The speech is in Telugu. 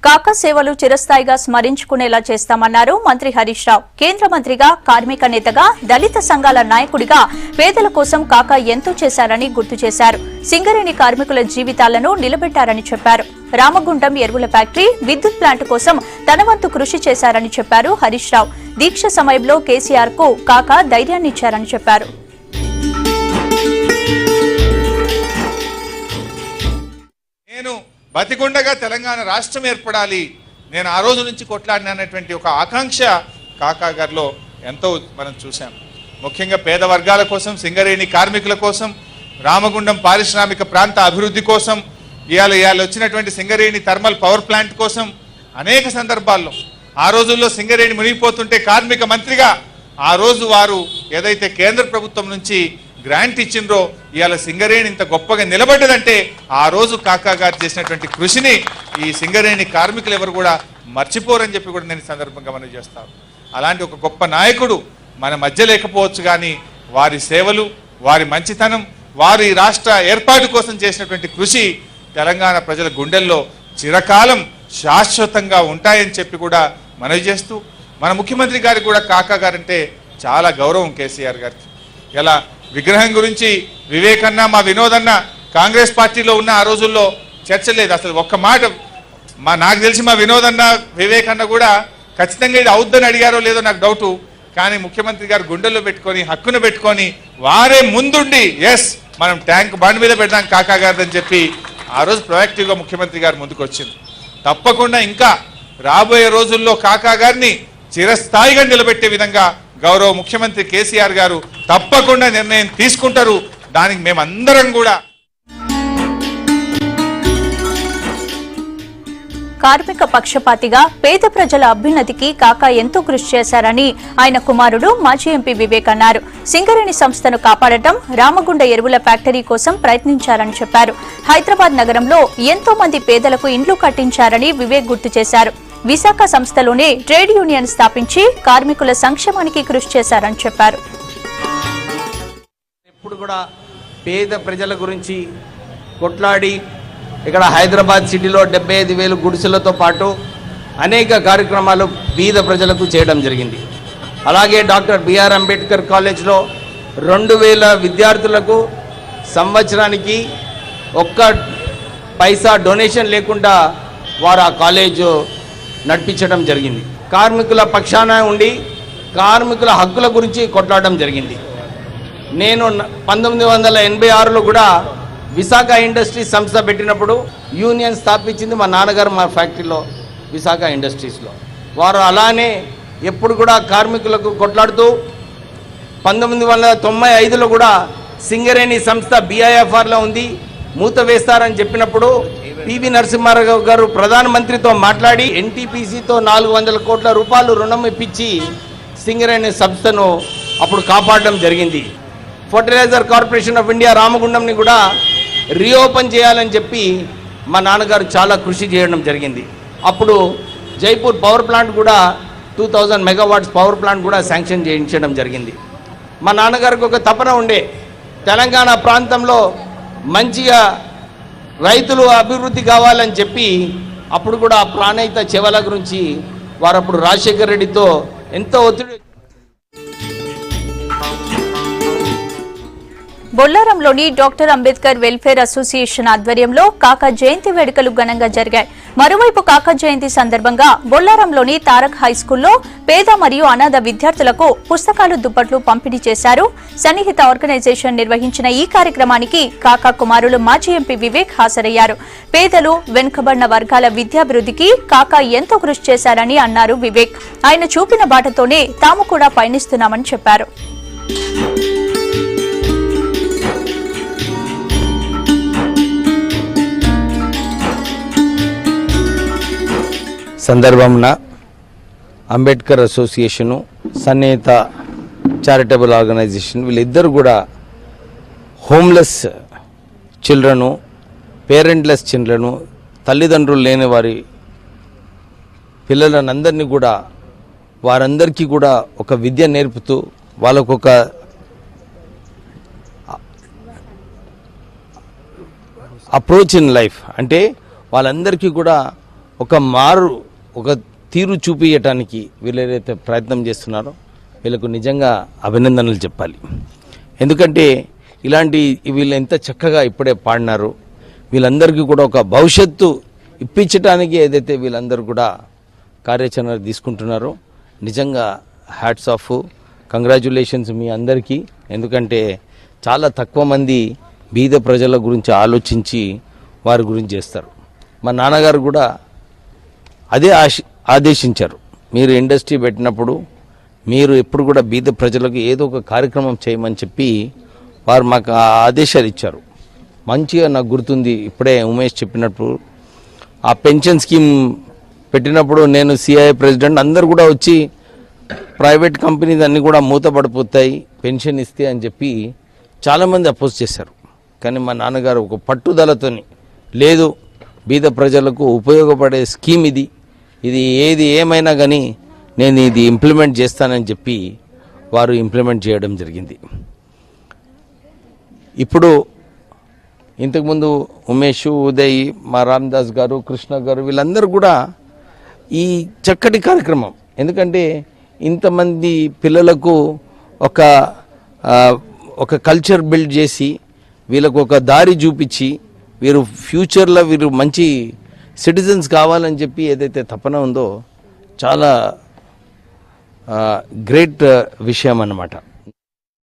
కాకా సేవలు చిరస్థాయిగా స్మరించుకునేలా చేస్తామన్నారు మంత్రి హరీష్ రావు. కేంద్ర మంత్రిగా, కార్మిక నేతగా, దళిత సంఘాల నాయకుడిగా పేదల కోసం కాకా ఎంతో చేశారని గుర్తు చేశారు. సింగరేణి కార్మికుల జీవితాలను నిలబెట్టారని చెప్పారు. రామగుండం ఎరువుల ఫ్యాక్టరీ, విద్యుత్ ప్లాంట్ కోసం తన వంతు కృషి చేశారని చెప్పారు హరీష్ రావు. దీక్ష సమయంలో కేసీఆర్ కు కాకా ధైర్యాన్నిచ్చారని చెప్పారు. బతికుండగా తెలంగాణ రాష్ట్రం ఏర్పడాలి, నేను ఆ రోజు నుంచి కొట్లాడినటువంటి ఒక ఆకాంక్ష కాకా గారిలో ఎంతో మనం చూసాం. ముఖ్యంగా పేద వర్గాల కోసం, సింగరేణి కార్మికుల కోసం, రామగుండం పారిశ్రామిక ప్రాంత అభివృద్ధి కోసం, ఇవాళ వచ్చినటువంటి సింగరేణి థర్మల్ పవర్ ప్లాంట్ కోసం అనేక సందర్భాల్లో ఆ రోజుల్లో సింగరేణి మునిగిపోతుంటే కార్మిక మంత్రిగా ఆ రోజు వారు ఏదైతే కేంద్ర ప్రభుత్వం నుంచి గ్రాంట్ ఇచ్చిండ్రో ఇవాళ సింగరేణి ఇంత గొప్పగా నిలబడ్డదంటే ఆ రోజు కాకా గారు చేసినటువంటి కృషిని ఈ సింగరేణి కార్మికులు ఎవరు కూడా మర్చిపోరని చెప్పి కూడా నేను సందర్భంగా మనం చేస్తాను. అలాంటి ఒక గొప్ప నాయకుడు మన మధ్య లేకపోవచ్చు, కానీ వారి సేవలు, వారి మంచితనం, వారి రాష్ట్ర ఏర్పాటు కోసం చేసినటువంటి కృషి తెలంగాణ ప్రజల గుండెల్లో చిరకాలం శాశ్వతంగా ఉంటాయని చెప్పి కూడా మనవి చేస్తూ, మన ముఖ్యమంత్రి గారికి కూడా కాకా గారంటే చాలా గౌరవం కేసీఆర్ గారికి. ఇలా విగ్రహం గురించి వివేకన్న, మా వినోదన్న కాంగ్రెస్ పార్టీలో ఉన్న ఆ రోజుల్లో చర్చ లేదు అసలు. ఒక్క మాట నాకు తెలిసి మా వినోదన్న, వివేకన్న కూడా ఖచ్చితంగా ఇది అవుద్దని అడిగారో లేదో నాకు డౌటు. కానీ ముఖ్యమంత్రి గారు గుండెల్లో పెట్టుకొని, హక్కును పెట్టుకొని వారే ముందుండి ఎస్ మనం ట్యాంక్ బండ్ మీద పెడదాం కాకా గారిదని చెప్పి ఆ రోజు ప్రొయాక్టివ్గా ముఖ్యమంత్రి గారు ముందుకు వచ్చింది. తప్పకుండా ఇంకా రాబోయే రోజుల్లో కాకా గారిని చిరస్థాయిగా నిలబెట్టే విధంగా గౌరవ ముఖ్యమంత్రి కేసీఆర్ గారు తప్పకుండా నిర్ణయం తీసుకుంటారు. దానికి మేమందరం కూడా. కార్మిక పక్షపాతిగా పేద ప్రజల అభ్యున్నతికి కాకా ఎంతో కృషి చేశారని ఆయన కుమారుడు మాజీ ఎంపీ వివేక్ అన్నారు. సింగరేణి సంస్థను కాపాడటం, రామగుండ ఎరువుల ఫ్యాక్టరీ కోసం ప్రయత్నించారని చెప్పారు. హైదరాబాద్ నగరంలో ఎంతో మంది పేదలకు ఇండ్లు కట్టించారని వివేక్ గుర్తు చేశారు. విశాఖ సంస్థలోనే ట్రేడ్ యూనియన్ స్థాపించి కార్మికుల సంక్షేమానికి కృషి చేశారని చెప్పారు. ఎప్పుడు కూడా పేద ప్రజల గురించి కొట్లాడి ఇక్కడ హైదరాబాద్ సిటీలో 75,000 గుడిసెలతో పాటు అనేక కార్యక్రమాలు బీద ప్రజలకు చేయడం జరిగింది. అలాగే డాక్టర్ బిఆర్ అంబేద్కర్ కాలేజ్లో 2,000 విద్యార్థులకు సంవత్సరానికి ఒక్క పైసా డొనేషన్ లేకుండా వారు ఆ కాలేజు నడిపించడం జరిగింది. కార్మికుల పక్షాన ఉండి కార్మికుల హక్కుల గురించి కొట్లాడడం జరిగింది. నేను 1986లో కూడా విశాఖ ఇండస్ట్రీస్ సంస్థ పెట్టినప్పుడు యూనియన్ స్థాపించింది మా నాన్నగారు మా ఫ్యాక్టరీలో విశాఖ ఇండస్ట్రీస్లో. వారు అలానే ఎప్పుడు కూడా కార్మికులకు కొట్లాడుతూ 1995లో కూడా సింగరేణి సంస్థ BIFRలో ఉంది, మూత వేస్తారని చెప్పినప్పుడు పివి నరసింహారావు గారు ప్రధానమంత్రితో మాట్లాడి NTPCతో 400 కోట్ల రూపాయలు రుణం ఇప్పించి సింగరేణి సంస్థను అప్పుడు కాపాడడం జరిగింది. ఫర్టిలైజర్ కార్పొరేషన్ ఆఫ్ ఇండియా రామగుండంని కూడా రీఓపెన్ చేయాలని చెప్పి మా నాన్నగారు చాలా కృషి చేయడం జరిగింది. అప్పుడు జైపూర్ పవర్ ప్లాంట్ కూడా 2000 మెగావాట్స్ పవర్ ప్లాంట్ కూడా శాంక్షన్ చేయించడం జరిగింది. మా నాన్నగారికి ఒక తపన ఉండే, తెలంగాణ ప్రాంతంలో మంచిగా రైతులు అభివృద్ధి కావాలని చెప్పి అప్పుడు కూడా ప్రాణహిత చెవల గురించి వారు అప్పుడు రాజశేఖర్ రెడ్డితో ఎంతో ఒత్తిడి. బొల్లారంలోని డాక్టర్ అంబేద్కర్ వెల్ఫేర్ అసోసియేషన్ ఆధ్వర్యంలో కాకా జయంతి వేడుకలు ఘనంగా జరిగాయి. మరోవైపు కాకా జయంతి సందర్భంగా బొల్లారంలోని తారక్ హైస్కూల్లో పేద మరియు అనాథ విద్యార్థులకు పుస్తకాలు, దుప్పట్లు పంపిణీ చేశారు. సన్నిహిత ఆర్గనైజేషన్ నిర్వహించిన ఈ కార్యక్రమానికి కాకా కుమారులు మాజీ ఎంపీ వివేక్ హాజరయ్యారు. పేదలు, వెనుకబడిన వర్గాల విద్యాభివృద్ధికి కాకా ఎంతో కృషి చేశారని అన్నారు వివేక్. ఆయన చూపిన బాటతోనే తాము కూడా పయనిస్తున్నామని చెప్పారు. సందర్భంన అంబేద్కర్ అసోసియేషను, సన్నిహిత చారిటబుల్ ఆర్గనైజేషన్ వీళ్ళిద్దరు కూడా హోమ్లెస్ చిల్డ్రను, పేరెంట్లెస్ చిల్డ్రను, తల్లిదండ్రులు లేని వారి పిల్లలందరినీ కూడా వారందరికీ కూడా ఒక విద్య నేర్పుతూ వాళ్ళకొక అప్రోచ్ ఇన్ లైఫ్, అంటే వాళ్ళందరికీ కూడా ఒక తీరు చూపించటానికి వీళ్ళు ఏదైతే ప్రయత్నం చేస్తున్నారో వీళ్ళకు నిజంగా అభినందనలు చెప్పాలి. ఎందుకంటే ఇలాంటి వీళ్ళు ఎంత చక్కగా ఇప్పుడే పాడినారు. వీళ్ళందరికీ కూడా ఒక భవిష్యత్తు ఇప్పించడానికి ఏదైతే వీళ్ళందరూ కూడా కార్యాచరణ తీసుకుంటున్నారో నిజంగా హ్యాట్స్ ఆఫ్, కంగ్రాచ్యులేషన్స్ మీ అందరికీ. ఎందుకంటే చాలా తక్కువ మంది బీద ప్రజల గురించి ఆలోచించి వారి గురించి చేస్తారు. మా నాన్నగారు కూడా అదే ఆదేశించారు, మీరు ఇండస్ట్రీ పెట్టినప్పుడు మీరు ఎప్పుడు కూడా బీద ప్రజలకు ఏదో ఒక కార్యక్రమం చేయమని చెప్పి వారు మాకు ఆదేశాలు ఇచ్చారు. మంచిగా నాకు గుర్తుంది, ఇప్పుడే ఉమేష్ చెప్పినప్పుడు ఆ పెన్షన్ స్కీమ్ పెట్టినప్పుడు నేను సిఐ ప్రెసిడెంట్ అందరు కూడా వచ్చి ప్రైవేట్ కంపెనీస్ అన్నీ కూడా మూతపడిపోతాయి పెన్షన్ ఇస్తే అని చెప్పి చాలామంది అపోజ్ చేశారు. కానీ మా నాన్నగారు ఒక పట్టుదలతోని లేదు బీద ప్రజలకు ఉపయోగపడే స్కీమ్ ఇది ఏది ఏమైనా కానీ నేను ఇది ఇంప్లిమెంట్ చేస్తానని చెప్పి వారు ఇంప్లిమెంట్ చేయడం జరిగింది. ఇప్పుడు ఇంతకుముందు ఉమేష్, ఉదయ్, మా రామదాస్ గారు, కృష్ణ గారు వీళ్ళందరూ కూడా ఈ చక్కటి కార్యక్రమం, ఎందుకంటే ఇంతమంది పిల్లలకు ఒక కల్చర్ బిల్డ్ చేసి వీళ్ళకు ఒక దారి చూపించి వీరు ఫ్యూచర్లో వీరు మంచి సిటిజన్స్ కావాలని చెప్పి ఏదైతే తపన ఉందో చాలా గ్రేట్ విషయం అన్నమాట.